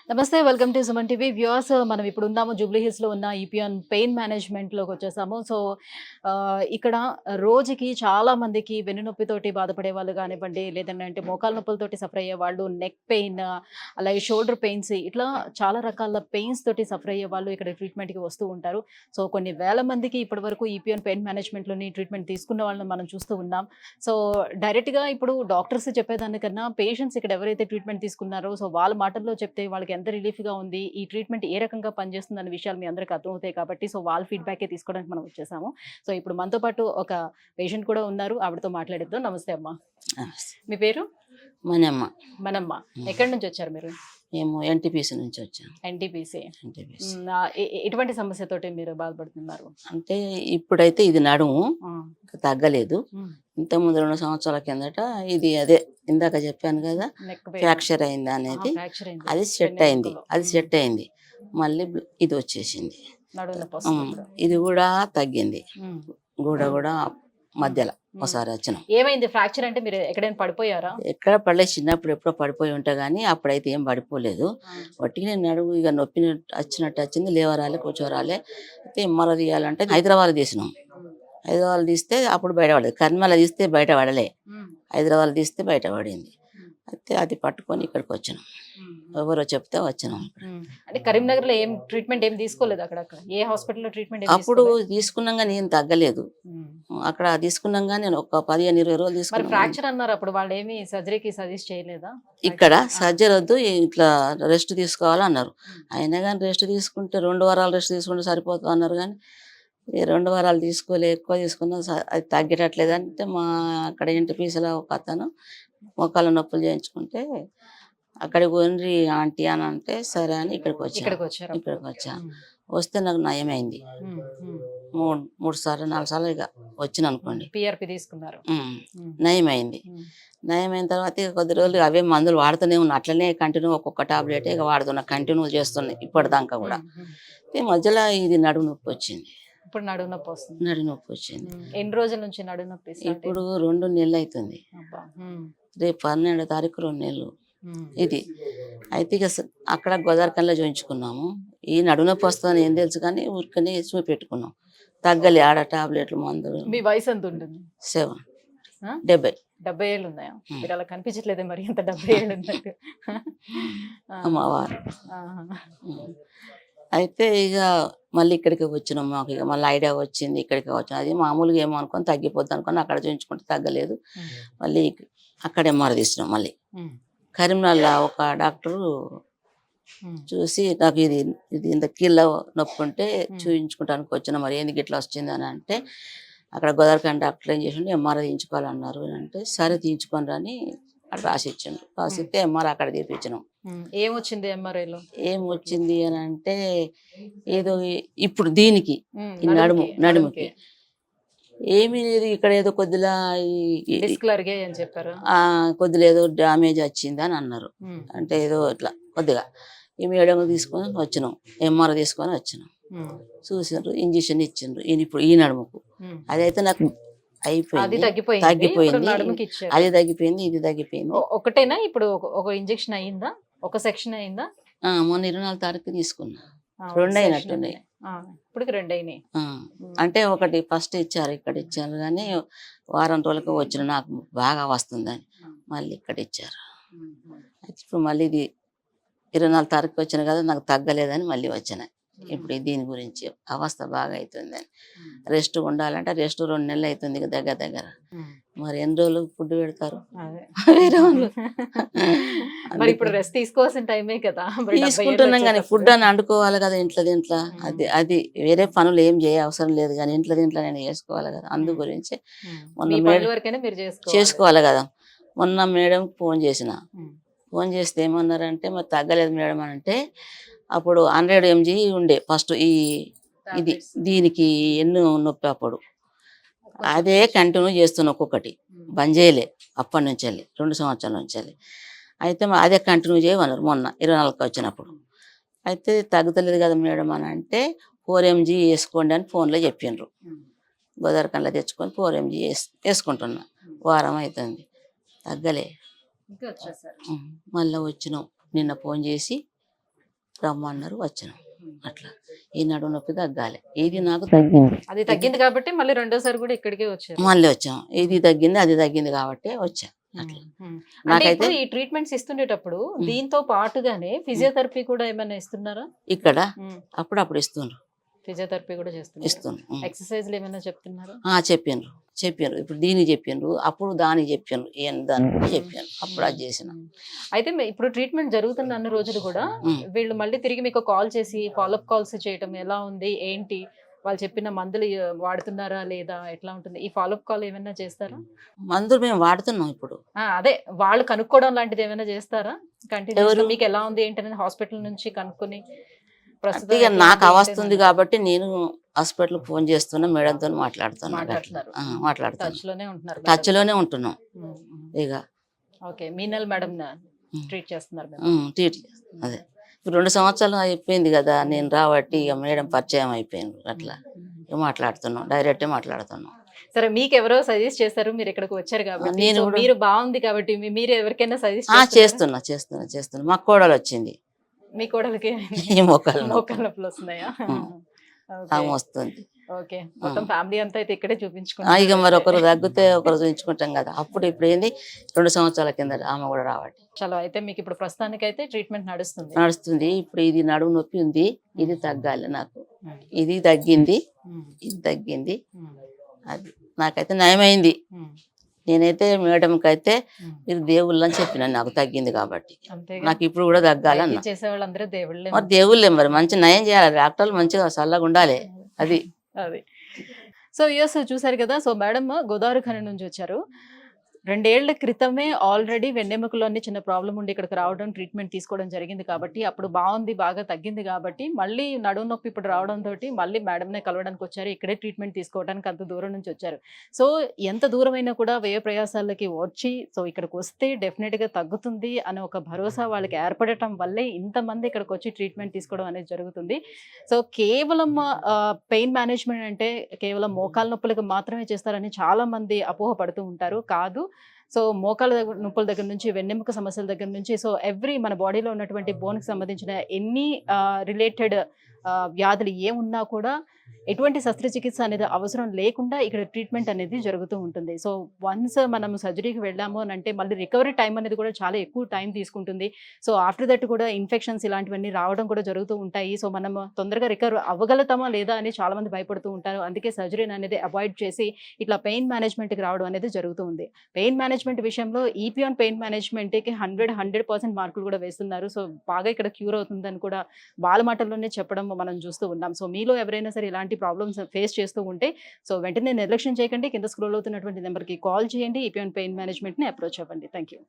నమస్తే. Welcome to Suman TV. Viewers, మనం ఇప్పుడు ఉన్నాము జూబ్లీ హిల్స్‌లో ఉన్న ఈపీఎన్ పెయిన్ మేనేజ్‌మెంట్‌లోకి వచ్చేసాము. సో, ఇక్కడ రోజుకి చాలా మందికి వెన్నునొప్పితోటి బాధపడే వాళ్ళు గానివ్వండి, లేదంటే మోకాళ్ళ నొప్పులతోటి సఫర్ అయ్యేవాళ్ళు, నెక్ పెయిన్, అలాగే షోల్డర్ పెయిన్స్, ఇట్లా చాలా రకాల పెయిన్స్ తోటి సఫర్ అయ్యేవాళ్ళు ఇక్కడ ట్రీట్మెంట్‌కి వస్తూ ఉంటారు. సో, కొన్ని వేల మందికి ఇప్పటివరకు ఈపీఎన్ పెయిన్ మేనేజ్‌మెంట్‌లోని ట్రీట్మెంట్ తీసుకున్న వాళ్ళని మనం చూస్తూ ఉన్నాం. సో, డైరెక్ట్‌గా ఇప్పుడు డాక్టర్స్ చెప్పేదానికన్నా పేషెంట్స్ ఇక్కడ ఎవరైతే ట్రీట్మెంట్ తీసుకున్నారో, సో వాళ్ళ మాటల్లో చెప్తే వాళ్ళకి ఎంత రిలీఫ్‌గా ఉంది, ఈ ట్రీట్మెంట్ ఏ రకంగా పనిచేస్తుందన్న విషయాలు మీ అందరికి అర్థమవుతాయి కాబట్టి, సో వాళ్ళ ఫీడ్‌బ్యాకే తీసుకోవడానికి మనం వచ్చేసాము. సో ఇప్పుడు మనతో పాటు ఒక పేషెంట్ కూడా ఉన్నారు. ఆవిడతో మాట్లాడిద్దాం. నమస్తే అమ్మా. నమస్తే. మీ పేరు? మనమ్మ. మనమ్మ. ఎక్కడి నుంచి వచ్చారు మీరు? మేము ఎన్టీపీసీ నుంచి వచ్చాం. ఎన్టీపీసీ. ఎన్టీపీసీ ఎటువంటి సమస్యతోటి మీరు బాధపడుతున్నారు? అంటే ఇప్పుడైతే ఇది నడుము ఆ, తగ్గలేదు. ఉమ్, ఇంతకుముందు 2 సంవత్సరాల కిందట ఇది అదే ఇందాక చెప్పాను కదా, నెక్ పెయిన్. ఫ్రాక్చర్ అయింది అనేది. ఫ్రాక్చర్ అయింది. అది సెట్ అయింది. వెన్నెముకలో. అది సెట్ అయింది. మళ్ళీ ఇది వచ్చేసింది. నడుము నొప్పి వస్తుంది ఉమ్, ఇప్పుడు. ఇది కూడా తగ్గింది. ఉమ్, కూడా మధ్యలో ఒకసారి వచ్చినాం. ఏమైంది? ఫ్రాక్చర్ అంటే మీరు ఎక్కడైనా పడిపోయారా? ఎక్కడ పడలేదు, చిన్నప్పుడు ఎప్పుడో పడిపోయి ఉంటా కానీ అప్పుడైతే ఏం పడిపోలేదు. వట్టిగా నేను నడుము ఇక నొప్పి వచ్చినట్టు వచ్చింది, లేవరాలే కూర్చోరాలే. అయితే ఎంఆర్ఐ తీయాలంటే హైదరాబాద్ తీసినాం. హైదరాబాద్ తీస్తే అప్పుడు బయటపడలేదు. కర్మల తీస్తే బయట పడలే, హైదరాబాద్ తీస్తే బయట పడింది. అయితే అది పట్టుకొని ఇక్కడికి వచ్చినాం. ఎవరో చెప్తే వచ్చినాం. అంటే కరీంనగర్ లో ఏం ట్రీట్మెంట్ ఏం తీసుకోలేదు? అక్కడ ఏ హాస్పిటల్లో ట్రీట్మెంట్? అప్పుడు తీసుకున్నాక నేను తగ్గలేదు. అక్కడ తీసుకున్నాక నేను ఒక 15-20 రోజులు మరి తీసుకున్నాను. ఫ్రాక్చర్ అన్నారు, అప్పుడు వాళ్ళు ఏమి సర్జరీకి సజెస్ట్ చేయలేదా? ఇక్కడ సర్జరీ వద్దు, ఇట్లా రెస్ట్ తీసుకోవాలన్నారు. అయినా కానీ రెస్ట్ తీసుకుంటే 2 వారాలు రెస్ట్ తీసుకుంటే సరిపోతుంది అన్నారు. కానీ ఈ 2 వారాలు తీసుకోలే, ఎక్కువ తీసుకున్నా అది తగ్గేటట్లేదు. అంటే మా అక్కడ ఎన్టీపీసీలో ఒక అతను మోకాళ్ళ నొప్పులు చేయించుకుంటే అక్కడికి పోయి ఆంటీ అని అంటే సరే అని ఇక్కడికి వచ్చారు. వచ్చా. వస్తే నాకు నయమైంది. 3 సార్లు 4 సార్లు ఇక వచ్చిన అనుకోండి. పిఆర్పి తీసుకున్నారు. నయమైంది. నయమైన తర్వాత ఇక కొద్ది రోజులు అవే మందులు వాడుతూనే ఉన్నా. అట్లనే కంటిన్యూ ఒక్కొక్క టాబ్లెట్ ఇక వాడుతున్నా, కంటిన్యూ చేస్తున్నా ఇప్పటిదాకా కూడా. ఈ మధ్యలో ఇది నడుము నొప్పి వచ్చింది. ఇప్పుడు నడుము నొప్పి వస్తుంది. నడుము నొప్పి వచ్చింది. ఎన్ని రోజుల నుంచి నడుము నొప్పి? ఇప్పుడు 2 నెలలు అవుతుంది. రేపు 12వ తారీఖు 2 నెలలు ఇది. అయితే ఇక అక్కడ గోదావరికల్లో చూయించుకున్నాము. ఈ నడుము నొప్పి వస్తుందని ఏం తెలుసు కానీ ఊరికనే చూపెట్టుకున్నాం. తగ్గలే ఆడ టాబ్లెట్లు మందులు. మీ వయసు ఎంత ఉంటుంది? 70. 70 ఏళ్ళు ఉన్నాయా? మీరు అలా కనిపించట్లేదే మరి, ఎంత 70 ఏళ్ళు ఉన్నట్టు. అమ్మవారు. అయితే ఇక మళ్ళీ ఇక్కడికి వచ్చినాం. మాకు ఇక మళ్ళీ ఐడియా వచ్చింది, ఇక్కడికి వచ్చినాం. అది మామూలుగా ఏమో అనుకొని తగ్గిపోద్ది అనుకొని అక్కడ చూయించుకుంటే తగ్గలేదు. మళ్ళీ అక్కడ ఎంఆర్ తీసినాం. మళ్ళీ కరీంనగర్లో ఒక డాక్టరు చూసి నాకు ఇది ఇంత కీళ్ళ నొప్పి ఉంటే చూయించుకుంటానికి వచ్చిన, మరి ఎందుకు ఇట్లా వచ్చింది అని అంటే, అక్కడ గోదావరికాండ డాక్టర్ ఏం చేసిండు, ఎంఆర్ఐ తీయించుకోవాలన్నారు అని అంటే సరే తీయించుకొని రాని అక్కడ రాసి ఇచ్చిండు. రాసిస్తే ఎంఆర్ఐ అక్కడ తీపించినాం. ఏమొచ్చింది ఎంఆర్ఐలో? ఏం వచ్చింది అని అంటే ఏదో ఇప్పుడు దీనికి నడుముకి ఏమీ లేదు, ఇక్కడ ఏదో కొద్దిలా కొద్దిగా ఏదో డ్యామేజ్ వచ్చింది అని అన్నారు. అంటే ఏదో ఇట్లా కొద్దిగా ఈ మేడం తీసుకొని వచ్చినాం, ఎంఆర్ఐ తీసుకొని వచ్చినాం. చూసిండ్రు, ఇంజక్షన్ ఇచ్చిండ్రు ఇప్పుడు ఈ నడుముకు. అదైతే నాకు అయిపోయింది, తగ్గిపోయింది. అది తగ్గిపోయింది, ఇది తగ్గిపోయింది. ఒకటేనా ఇప్పుడు? ఒక ఇంజక్షన్ అయిందా? ఒక సెక్షన్ అయిందా? మొన్న 24వ తారీఖు తీసుకున్నా. 2 అయినట్టున్నాయి. ఇప్పుడు 2 అయినాయి. అంటే ఒకటి ఫస్ట్ ఇచ్చారు, ఇక్కడ ఇచ్చారు కానీ వారం రోజులకు వచ్చిన నాకు బాగా వస్తుందని మళ్ళీ ఇక్కడ ఇచ్చారు. అయితే ఇప్పుడు మళ్ళీ ఇది 24వ తారీఖు వచ్చిన కదా, నాకు తగ్గలేదని మళ్ళీ వచ్చినాయి. ఇప్పుడు దీని గురించి అవస్థ బాగా అవుతుందని, రెస్ట్ ఉండాలంటే రెస్ట్ 2 నెలలు అవుతుంది దగ్గర. మరి ఎన్ని రోజులు ఫుడ్ పెడతారు వేరే వాళ్ళు? మరి ఇప్పుడు రెస్ట్ తీసుకోవాల్సిన టైమే కదా. తీసుకుంటున్నాం కానీ ఫుడ్ అని వండుకోవాలి కదా ఇంట్లో. అది వేరే పనులు ఏం చేయ అవసరం లేదు కానీ ఇంట్లో నేను చేసుకోవాలి కదా. అందు గురించి చేసుకోవాలి కదా. మొన్న మేడం ఫోన్ చేస్తే ఏమన్నారంటే మరి తగ్గలేదు మేడం అని అంటే, అప్పుడు 100 mg ఉండే ఫస్ట్ దీనికి ఎన్ను నొప్పి. అప్పుడు అదే కంటిన్యూ చేస్తున్నా, ఒక్కొక్కటి బంద్ చేయలే అప్పటి నుంచి 2 సంవత్సరాల నుంచి. అయితే అదే కంటిన్యూ చేయమన్నారు మొన్న 24కి వచ్చినప్పుడు. అయితే తగ్గుతలేదు కదా మేడం అని అంటే 4 mg వేసుకోండి అని ఫోన్లో చెప్పిండ్రు. గోదావరికంలో తెచ్చుకొని 4 mg వేసుకుంటున్నా. వారం అవుతుంది, తగ్గలే. మళ్ళీ వచ్చినాం, నిన్న ఫోన్ చేసి రమ్మన్నారు వచ్చినాం. అట్లా ఈ నడుము నొప్పి తగ్గాలి, ఇది నాకు తగ్గింది, అది తగ్గింది కాబట్టి మళ్ళీ రెండోసారి కూడా ఇక్కడికే వచ్చారు. మళ్ళీ వచ్చాం. ఇది తగ్గింది అది తగ్గింది కాబట్టి వచ్చా. అట్లా అంటే నాకైతే ఇప్పుడు ఈ ట్రీట్మెంట్స్ ఇస్తుండేటప్పుడు దీంతో పాటుగానే ఫిజియోథెరపీ కూడా ఏమైనా ఇస్తున్నారా? ఇక్కడ అప్పుడప్పుడు ఇస్తుండ్రు, ఫిజియోథెరపీ కూడా చేస్తున్నారు. ఇస్తుండ్రు. ఎక్సర్సైజ్లు ఏమైనా చెప్తున్నారా? చెప్పిండ్రు. ఇప్పుడు దీనికి చెప్పిండ్రు, అప్పుడు దానికి చెప్పిండ్రు, దానికి చెప్పాను, అప్పుడు అది చేసిన. అయితే ఇప్పుడు ట్రీట్మెంట్ జరుగుతున్న అన్ని రోజులు కూడా వీళ్ళు మళ్ళీ తిరిగి మీకు కాల్ చేసి ఫాలోఅప్ కాల్స్ చేయటం ఎలా ఉంది ఏంటి, వాళ్ళు చెప్పిన మందులు వాడుతున్నారా లేదా, ఎట్లా ఉంటుంది? ఈ ఫాలోఅప్ కాల్ ఏమైనా చేస్తారా? మందులు మేము వాడుతున్నాం ఇప్పుడు. అదే వాళ్ళు కనుక్కోవడం లాంటిది ఏమైనా చేస్తారా? కంటిన్యూస్ మీకు ఎలా ఉంది ఏంటనేది హాస్పిటల్ నుంచి కనుక్కొని ఇక నాకు అవస్తుంది కాబట్టి నేను హాస్పిటల్ ఫోన్ చేస్తున్నా, మేడంతో మాట్లాడుతున్నాను. టచ్ లోనే ఉంటున్నాం. ఇక ఓకే, మీనల్ మేడం ట్రీట్ చేస్తున్నారు. ట్రీట్ అదే ఇప్పుడు 2 సంవత్సరాలు అయిపోయింది కదా నేను రాబట్టి, ఇక మేడం పరిచయం అయిపోయింది. అట్లా మాట్లాడుతున్నాం, డైరెక్ట్ మాట్లాడుతున్నాం. సరే, మీకు ఎవరో సజెస్ట్ చేస్తారు, మీరు ఇక్కడికి వచ్చారు కాబట్టి, మీరు బాగుంది కాబట్టి మీరు ఎవరికైనా సజెస్ట్ చేస్తున్నా. మా కోడలు వచ్చింది. మీ కోడలికి మోకాళ్ళ నొప్పులు వస్తున్నాయా? వస్తుంది. ఓకే, మొత్తం ఫ్యామిలీ అంతా అయితే ఇక్కడే చూపించుకుంటాం. ఇక మరి ఒకరు తగ్గితే ఒకరు చూపించుకుంటాం కదా. అప్పుడు ఇప్పుడు ఏంది 2 సంవత్సరాల కింద ఆమె కూడా రావట్టి. చలో, అయితే మీకు ఇప్పుడు ప్రస్తుతానికి అయితే ట్రీట్మెంట్ నడుస్తుంది. ఇప్పుడు ఇది నడుము నొప్పి ఉంది, ఇది తగ్గాలి నాకు. ఇది తగ్గింది, ఇది తగ్గింది. అది నాకైతే నయమైంది. నేనైతే మేడంకి అయితే మీరు దేవుళ్ళు అని చెప్పిన, నాకు తగ్గింది కాబట్టి. నాకు ఇప్పుడు కూడా తగ్గాలన్న. చేసేవాళ్ళందరూ దేవుళ్ళే. మరి దేవుళ్ళే, మరి మంచి నయం చేయాలి, డాక్టర్లు మంచిగా చల్లగా ఉండాలి. అది సో యూఎస్ చూసారు కదా. సో మేడం గోదావరి ఖని నుంచి వచ్చారు. 2 ఏళ్ల క్రితమే ఆల్రెడీ వెన్నెముకలోని చిన్న ప్రాబ్లం ఉండి ఇక్కడికి రావడం, ట్రీట్మెంట్ తీసుకోవడం జరిగింది కాబట్టి అప్పుడు బాగుంది, బాగా తగ్గింది కాబట్టి మళ్ళీ నడుము నొప్పి ఇప్పుడు రావడంతో మళ్ళీ మేడంనే కలవడానికి వచ్చారు. ఇక్కడే ట్రీట్మెంట్ తీసుకోవడానికి అంత దూరం నుంచి వచ్చారు. సో ఎంత దూరమైనా కూడా వ్యయ ప్రయాసాలకి వచ్చి సో ఇక్కడికి వస్తే డెఫినెట్గా తగ్గుతుంది అనే ఒక భరోసా వాళ్ళకి ఏర్పడటం వల్లే ఇంతమంది ఇక్కడికి వచ్చి ట్రీట్మెంట్ తీసుకోవడం అనేది జరుగుతుంది. సో కేవలం పెయిన్ మేనేజ్మెంట్ అంటే కేవలం మోకాల నొప్పులకు మాత్రమే చేస్తారని చాలా మంది అపోహ పడుతూ ఉంటారు. కాదు, సో మోకాల నొప్పుల దగ్గర నుంచి వెన్నెముక సమస్యల దగ్గర నుంచి సో మన బాడీలో ఉన్నటువంటి బోన్కి సంబంధించిన ఎన్ని రిలేటెడ్ వ్యాధులు ఏమున్నా కూడా ఎటువంటి శస్త్రచికిత్స అనేది అవసరం లేకుండా ఇక్కడ ట్రీట్మెంట్ అనేది జరుగుతూ ఉంటుంది. సో వన్స్ మనం సర్జరీకి వెళ్ళాము అని అంటే మళ్ళీ రికవరీ టైం అనేది కూడా చాలా ఎక్కువ టైం తీసుకుంటుంది. సో ఆఫ్టర్ దట్ కూడా ఇన్ఫెక్షన్స్ ఇలాంటివన్నీ రావడం కూడా జరుగుతూ ఉంటాయి. సో మనం తొందరగా రికవర్ అవ్వగలుగుతామా లేదా అని చాలా మంది భయపడుతూ ఉంటారు. అందుకే సర్జరీ అనేది అవాయిడ్ చేసి ఇట్లా పెయిన్ మేనేజ్మెంట్కి రావడం అనేది జరుగుతూ ఉంది. పెయిన్ మేనేజ్మెంట్ విషయంలో ఈపీఆన్ పెయిన్ మేనేజ్మెంట్కి 100% మార్కులు కూడా వేస్తున్నారు. సో బాగా ఇక్కడ క్యూర్ అవుతుందని కూడా వాళ్ళ మాటల్లోనే చెప్పడం మనం చూస్తూ ఉన్నాం. సో మీలో ఎవరైనా సరే ఇలాంటి ప్రాబ్లమ్స్ ఫేస్ చేస్తూ ఉంటే సో వెంటనే నిర్లక్ష్యం చేయకండి. కింద స్క్రోల్ అవుతున్నటువంటి నెంబర్కి కాల్ చేయండి. ఈపీఆన్ పెయిన్ మేనేజ్మెంట్ని అప్రోచ్ అవ్వండి. Thank you.